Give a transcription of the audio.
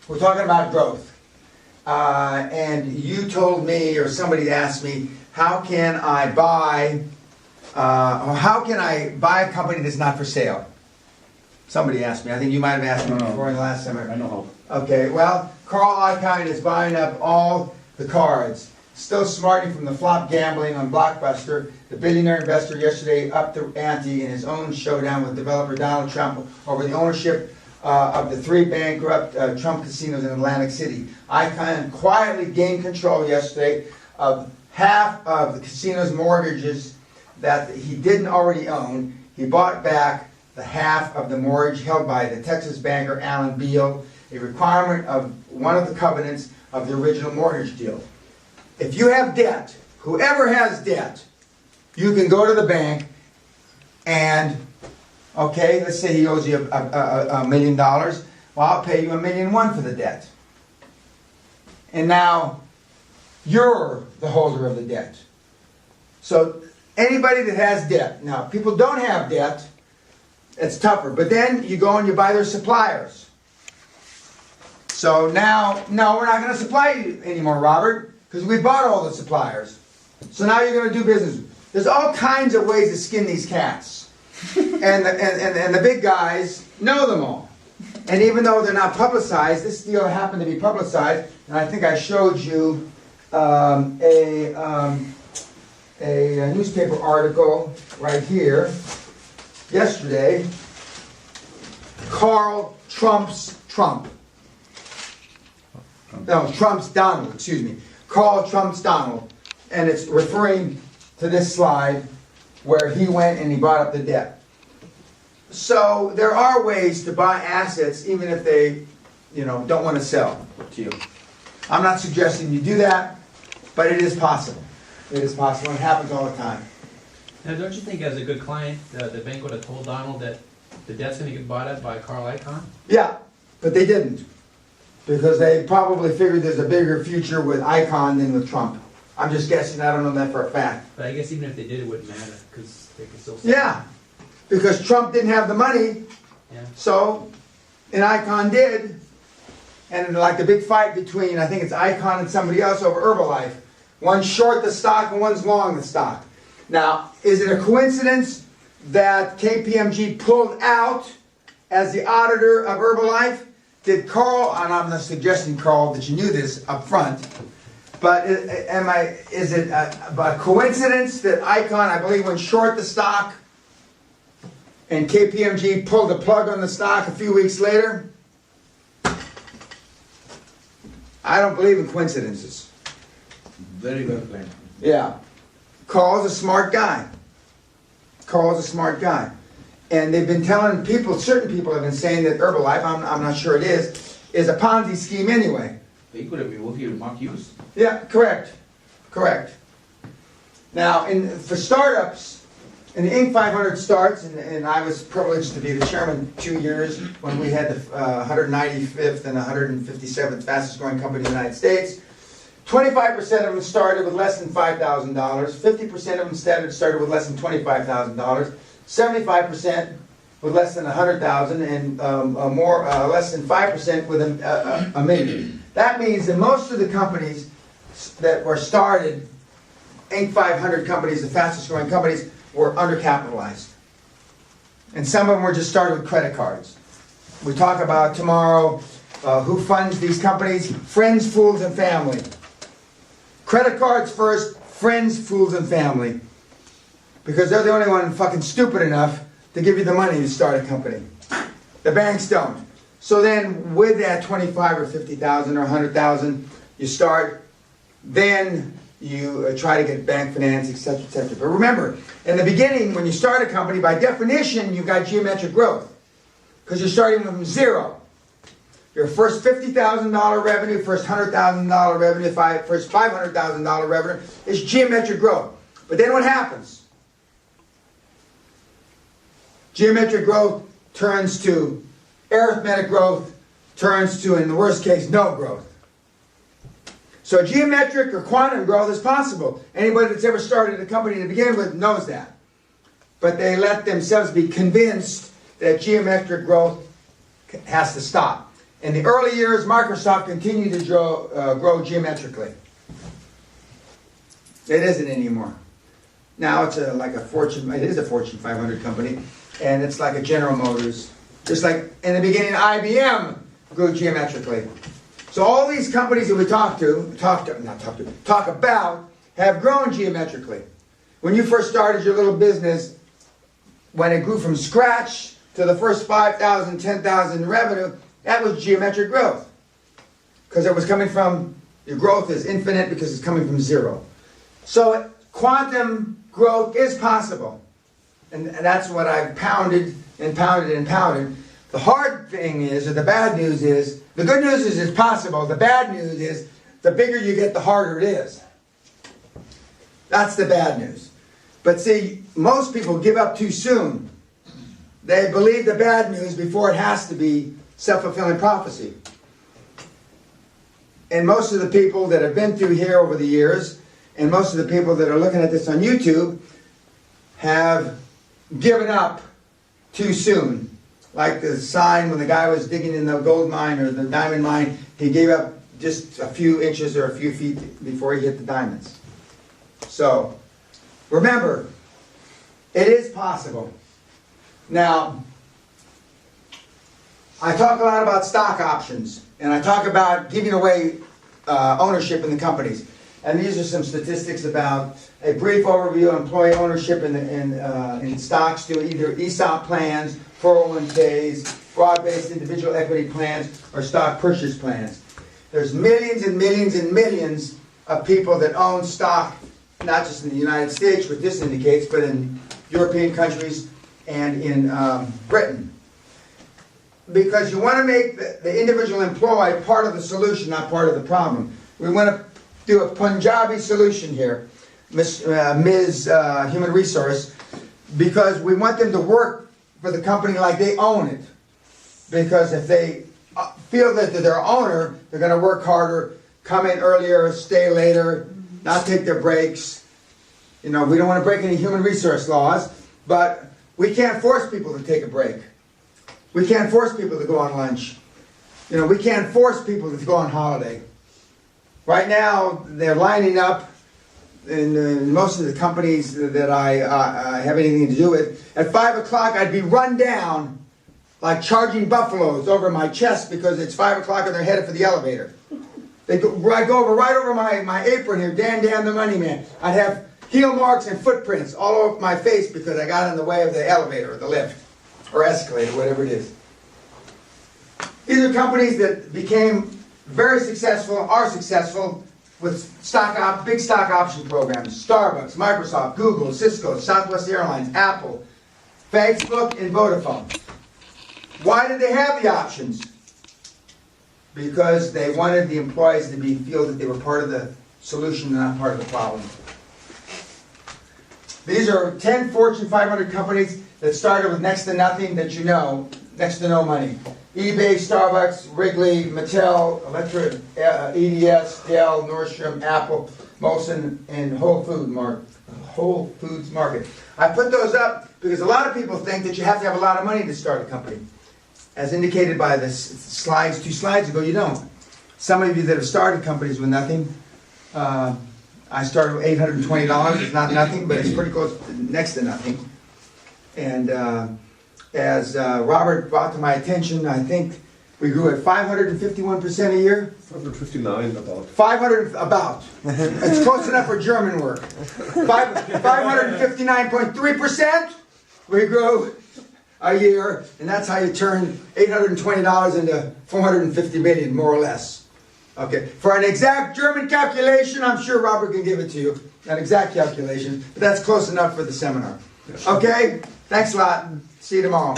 we're talking about growth. And you told me, or somebody asked me, how can I buy a company that's not for sale? Somebody asked me. I think you might have asked me before in the last summer. I know how. Okay, well, Carl Icahn is buying up all the cards. Still smarting from the flop gambling on Blockbuster. The billionaire investor yesterday upped the ante in his own showdown with developer Donald Trump over the ownership of the 3 bankrupt Trump casinos in Atlantic City. Icahn quietly gained control yesterday of half of the casino's mortgages that he didn't already own. He bought back the half of the mortgage held by the Texas banker Alan Beal, a requirement of one of the covenants of the original mortgage deal. If you have debt, whoever has debt, you can go to the bank and, okay, let's say he owes you $1 million. Well, I'll pay you $1.1 million for the debt. And now you're the holder of the debt. So anybody that has debt, now people don't have debt, it's tougher. But then you go and you buy their suppliers. So now, no, we're not going to supply you anymore, Robert, because we bought all the suppliers. So now you're going to do business. There's all kinds of ways to skin these cats. And the big guys know them all. And even though they're not publicized, this deal happened to be publicized. And I think I showed you a newspaper article right here yesterday. Carl Trump's Trump. No, Trump's Donald, excuse me. Carl Trump's Donald. And it's referring to this slide where he went and he brought up the debt. So there are ways to buy assets even if they, don't want to sell to you. I'm not suggesting you do that, but it is possible. It is possible. It happens all the time. Now, don't you think as a good client, the bank would have told Donald that the debt's going to get bought up by Carl Icahn? Yeah, but they didn't. Because they probably figured there's a bigger future with Icahn than with Trump. I'm just guessing. I don't know that for a fact. But I guess even if they did, it wouldn't matter because they could still sell. Yeah, because Trump didn't have the money. Yeah. So, and Icahn did. And like the big fight between, I think it's Icahn and somebody else over Herbalife. One's short the stock and one's long the stock. Now, is it a coincidence that KPMG pulled out as the auditor of Herbalife? Did Carl, and I'm not suggesting, Carl, that you knew this up front, but is it a coincidence that Icahn, I believe, went short the stock and KPMG pulled the plug on the stock a few weeks later? I don't believe in coincidences. Very well planned. Yeah. Carl's a smart guy. Carl's a smart guy. And they've been telling people, certain people have been saying that Herbalife, I'm not sure it is a Ponzi scheme anyway. He could have been working with Mark Hughes. Yeah, correct. Correct. Now, for startups, and the Inc. 500 starts, and I was privileged to be the chairman 2 years when we had the 195th and 157th fastest growing company in the United States. 25% of them started with less than $5,000. 50% of them started with less than $25,000. 75% with less than $100,000, and less than 5% with a million. That means that most of the companies that were started, Inc. 500 companies, the fastest growing companies, were undercapitalized. And some of them were just started with credit cards. We talk about tomorrow who funds these companies: friends, fools, and family. Credit cards first, friends, fools, and family. Because they're the only one fucking stupid enough to give you the money to start a company. The banks don't. So then with that 25 or 50,000 or 100,000 you start, then you try to get bank finance, etc., etc. But remember, in the beginning, when you start a company, by definition, you've got geometric growth. Because you're starting from zero. Your first $50,000 revenue, first $100,000 revenue, first $500,000 revenue is geometric growth. But then what happens? Geometric growth turns to arithmetic growth, turns to, in the worst case, no growth. So geometric or quantum growth is possible. Anybody that's ever started a company to begin with knows that. But they let themselves be convinced that geometric growth has to stop. In the early years, Microsoft continued to grow geometrically. It isn't anymore. Now it's it is a Fortune 500 company, and it's like a General Motors. Just like in the beginning, IBM grew geometrically. So all these companies that we talk about have grown geometrically. When you first started your little business, when it grew from scratch to the first 5,000, 10,000 in revenue, that was geometric growth. Because it was coming from, your growth is infinite because it's coming from zero. So quantum growth is possible. And that's what I've pounded and pounded and pounded. The hard thing is, or the bad news is, the good news is it's possible. The bad news is, the bigger you get, the harder it is. That's the bad news. But see, most people give up too soon. They believe the bad news before it has to be self-fulfilling prophecy. And most of the people that have been through here over the years, and most of the people that are looking at this on YouTube, have given up too soon. Like the sign when the guy was digging in the gold mine or the diamond mine, he gave up just a few inches or a few feet before he hit the diamonds. So, remember, it is possible. Now, I talk a lot about stock options, and I talk about giving away ownership in the companies. And these are some statistics about a brief overview of employee ownership in stocks to either ESOP plans, 401ks, broad-based individual equity plans, or stock purchase plans. There's millions and millions and millions of people that own stock, not just in the United States, which this indicates, but in European countries and in Britain. Because you want to make the individual employee part of the solution, not part of the problem. We want to do a Punjabi solution here, Ms. Human Resource, because we want them to work for the company like they own it. Because if they feel that they're their owner, they're going to work harder, come in earlier, stay later, not take their breaks. You know, we don't want to break any human resource laws, but we can't force people to take a break. We can't force people to go on lunch. You know, we can't force people to go on holiday. Right now, they're lining up in most of the companies that I have anything to do with. At 5 o'clock, I'd be run down like charging buffaloes over my chest because it's 5 o'clock and they're headed for the elevator. I go right over my apron here, Dan the Money Man. I'd have heel marks and footprints all over my face because I got in the way of the elevator or the lift or escalator, whatever it is. These are companies that became very successful, are successful with big stock option programs. Starbucks, Microsoft, Google, Cisco, Southwest Airlines, Apple, Facebook, and Vodafone. Why did they have the options? Because they wanted the employees to feel that they were part of the solution and not part of the problem. These are 10 Fortune 500 companies that started with next to nothing that you know, next to no money. eBay, Starbucks, Wrigley, Mattel, Electra, EDS, Dell, Nordstrom, Apple, Molson, and Whole Foods Market. I put those up because a lot of people think that you have to have a lot of money to start a company. As indicated by the slides 2 slides ago, you don't. Some of you that have started companies with nothing, I started with $820. It's not nothing, but it's pretty close to next to nothing. And as Robert brought to my attention, I think we grew at 551% a year. 559 about. 500 about. It's close enough for German work. 559.3% we grew a year, and that's how you turn $820 into $450 million, more or less. Okay, for an exact German calculation, I'm sure Robert can give it to you, an exact calculation, but that's close enough for the seminar. Okay, thanks a lot. See you tomorrow.